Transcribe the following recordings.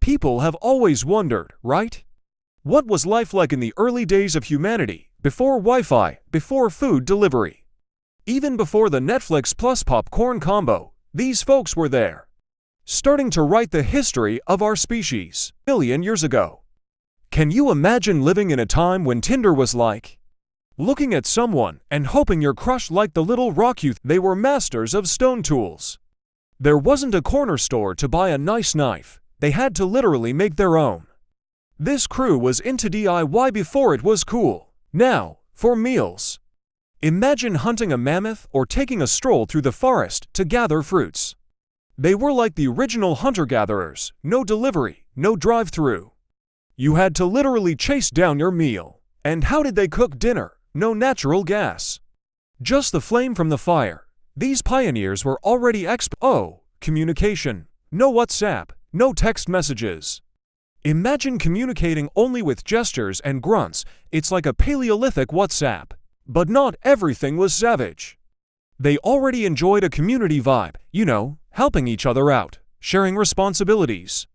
People have always wondered, right? What was life like in the early days of humanity, before Wi-Fi, before food delivery? Even before the Netflix plus popcorn combo, these folks were there, starting to write the history of our species, a million years ago. Can you imagine living in a time when Tinder was like looking at someone and hoping your crush liked the little rock you? They were masters of stone tools. There wasn't a corner store to buy a nice knife. They had to literally make their own. This crew was into DIY before it was cool. Now, for meals. Imagine hunting a mammoth or taking a stroll through the forest to gather fruits. They were like the original hunter-gatherers, no delivery, no drive-through. You had to literally chase down your meal. And how did they cook dinner? No natural gas. Just the flame from the fire. These pioneers were already communication. No WhatsApp, no text messages. Imagine communicating only with gestures and grunts. It's like a Paleolithic WhatsApp. But not everything was savage. They already enjoyed a community vibe, helping each other out, sharing responsibilities.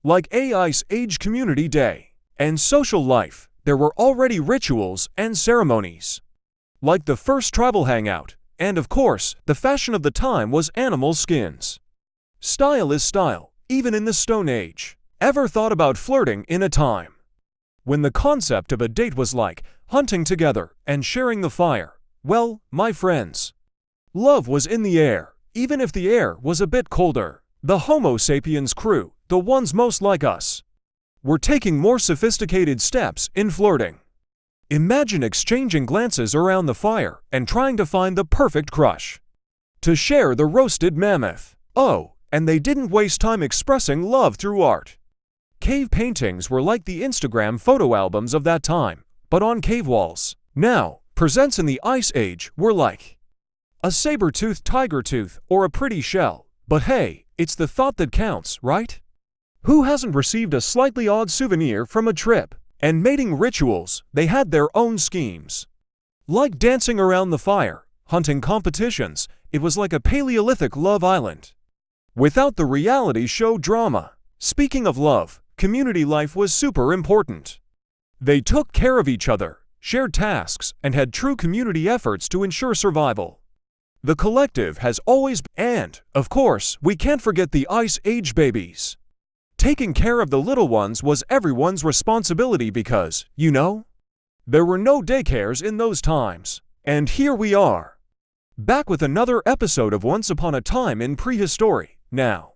Like Ice Age Community Day. And social life, there were already rituals and ceremonies. Like the first tribal hangout, and of course, the fashion of the time was animal skins. Style is style, even in the Stone Age. Ever thought about flirting in a time when the concept of a date was like hunting together and sharing the fire? Well, my friends, love was in the air, even if the air was a bit colder. The Homo sapiens crew, the ones most like us, were taking more sophisticated steps in flirting. Imagine exchanging glances around the fire and trying to find the perfect crush to share the roasted mammoth. Oh, and they didn't waste time expressing love through art. Cave paintings were like the Instagram photo albums of that time, but on cave walls. Now, presents in the Ice Age were like a saber-toothed tiger tooth or a pretty shell. But hey, it's the thought that counts, right? Who hasn't received a slightly odd souvenir from a trip? And mating rituals, they had their own schemes. Like dancing around the fire, hunting competitions, it was like a Paleolithic Love Island. Without the reality show drama. Speaking of love, community life was super important. They took care of each other, shared tasks, and had true community efforts to ensure survival. The collective has always been, and, of course, we can't forget the Ice Age babies. Taking care of the little ones was everyone's responsibility because, there were no daycares in those times. And here we are, back with another episode of Once Upon a Time in Prehistory. Now,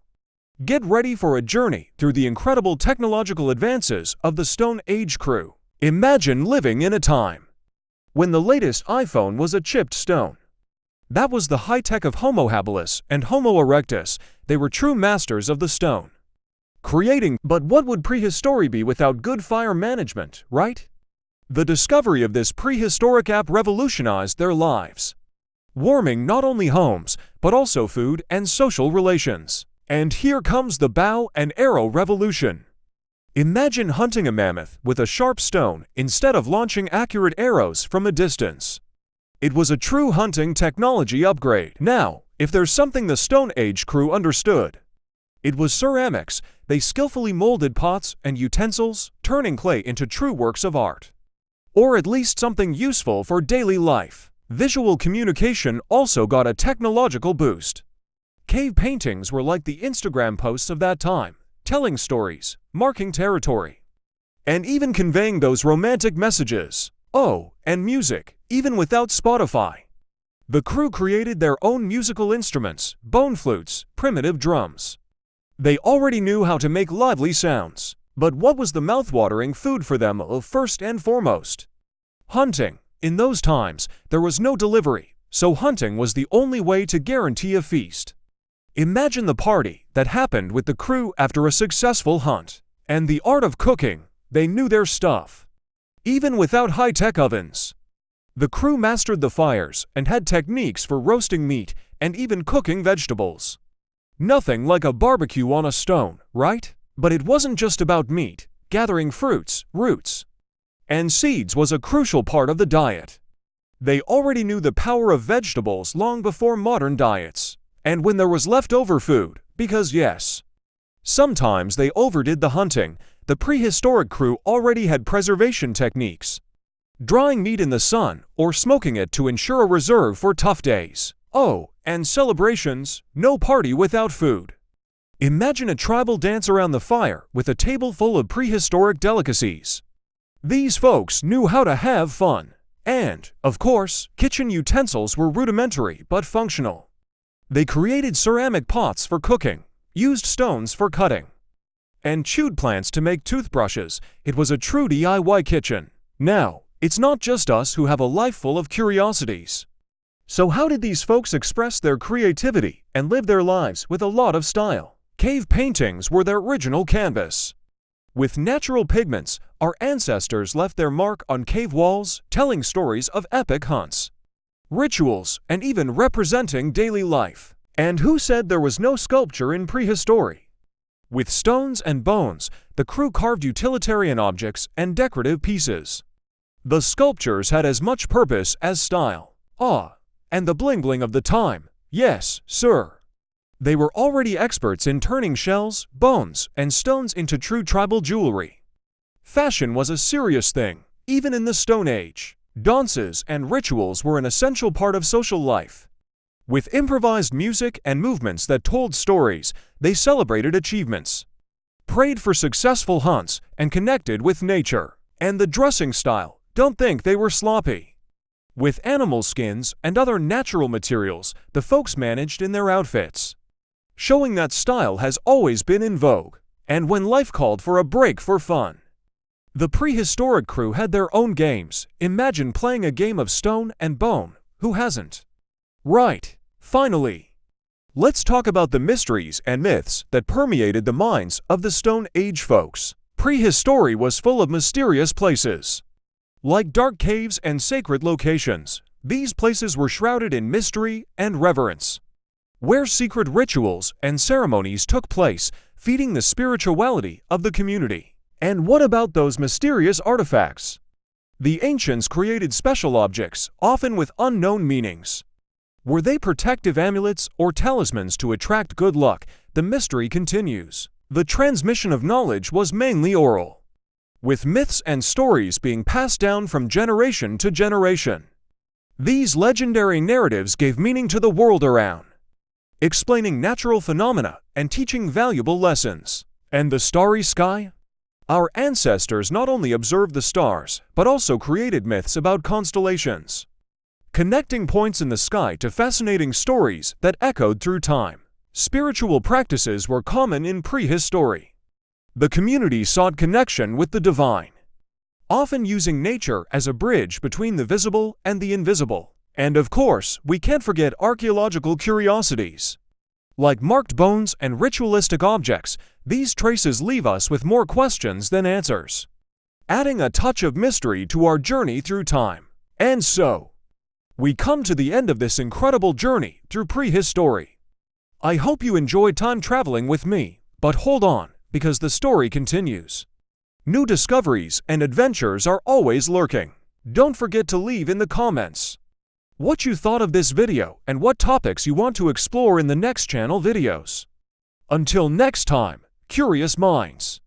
get ready for a journey through the incredible technological advances of the Stone Age crew. Imagine living in a time when the latest iPhone was a chipped stone. That was the high-tech of Homo habilis and Homo erectus. They were true masters of the stone. But what would prehistory be without good fire management, right? The discovery of this prehistoric app revolutionized their lives, warming not only homes, but also food and social relations. And here comes the bow and arrow revolution. Imagine hunting a mammoth with a sharp stone instead of launching accurate arrows from a distance. It was a true hunting technology upgrade. Now, if there's something the Stone Age crew understood, it was ceramics. They skillfully molded pots and utensils, turning clay into true works of art. Or at least something useful for daily life. Visual communication also got a technological boost. Cave paintings were like the Instagram posts of that time, telling stories, marking territory, and even conveying those romantic messages. Oh, and music, even without Spotify. The crew created their own musical instruments, bone flutes, primitive drums. They already knew how to make lively sounds. But what was the mouth-watering food for them first and foremost? Hunting. In those times, there was no delivery, so hunting was the only way to guarantee a feast. Imagine the party that happened with the crew after a successful hunt. And the art of cooking, they knew their stuff. Even without high-tech ovens. The crew mastered the fires and had techniques for roasting meat and even cooking vegetables. Nothing like a barbecue on a stone, right? But it wasn't just about meat. Gathering fruits, roots, and seeds was a crucial part of the diet. They already knew the power of vegetables long before modern diets. And when there was leftover food, because yes, Sometimes they overdid the hunting. The prehistoric crew already had preservation techniques. Drying meat in the sun or smoking it to ensure a reserve for tough days. Oh, and celebrations, no party without food. Imagine a tribal dance around the fire with a table full of prehistoric delicacies. These folks knew how to have fun. And, of course, kitchen utensils were rudimentary but functional. They created ceramic pots for cooking, used stones for cutting, and chewed plants to make toothbrushes. It was a true DIY kitchen. Now, it's not just us who have a life full of curiosities. So how did these folks express their creativity and live their lives with a lot of style? Cave paintings were their original canvas. With natural pigments, our ancestors left their mark on cave walls, telling stories of epic hunts, rituals, and even representing daily life. And who said there was no sculpture in prehistory? With stones and bones, the crew carved utilitarian objects and decorative pieces. The sculptures had as much purpose as style. And the bling-bling of the time. Yes, sir. They were already experts in turning shells, bones, and stones into true tribal jewelry. Fashion was a serious thing, even in the Stone Age. Dances and rituals were an essential part of social life. With improvised music and movements that told stories, they celebrated achievements, prayed for successful hunts, and connected with nature. And the dressing style, don't think they were sloppy. With animal skins and other natural materials, the folks managed in their outfits, showing that style has always been in vogue. And when life called for a break for fun, the prehistoric crew had their own games. Imagine playing a game of stone and bone. Who hasn't? Right. Finally, let's talk about the mysteries and myths that permeated the minds of the Stone Age folks. Prehistory was full of mysterious places. Like dark caves and sacred locations, these places were shrouded in mystery and reverence, where secret rituals and ceremonies took place, feeding the spirituality of the community. And what about those mysterious artifacts? The ancients created special objects, often with unknown meanings. Were they protective amulets or talismans to attract good luck? The mystery continues. The transmission of knowledge was mainly oral, with myths and stories being passed down from generation to generation. These legendary narratives gave meaning to the world around, explaining natural phenomena and teaching valuable lessons. And the starry sky? Our ancestors not only observed the stars, but also created myths about constellations, connecting points in the sky to fascinating stories that echoed through time. Spiritual practices were common in prehistory. The community sought connection with the divine, often using nature as a bridge between the visible and the invisible. And of course, we can't forget archaeological curiosities. Like marked bones and ritualistic objects, these traces leave us with more questions than answers, adding a touch of mystery to our journey through time. And so, we come to the end of this incredible journey through prehistory. I hope you enjoyed time traveling with me, but hold on, because the story continues. New discoveries and adventures are always lurking. Don't forget to leave in the comments what you thought of this video and what topics you want to explore in the next channel videos. Until next time, curious minds.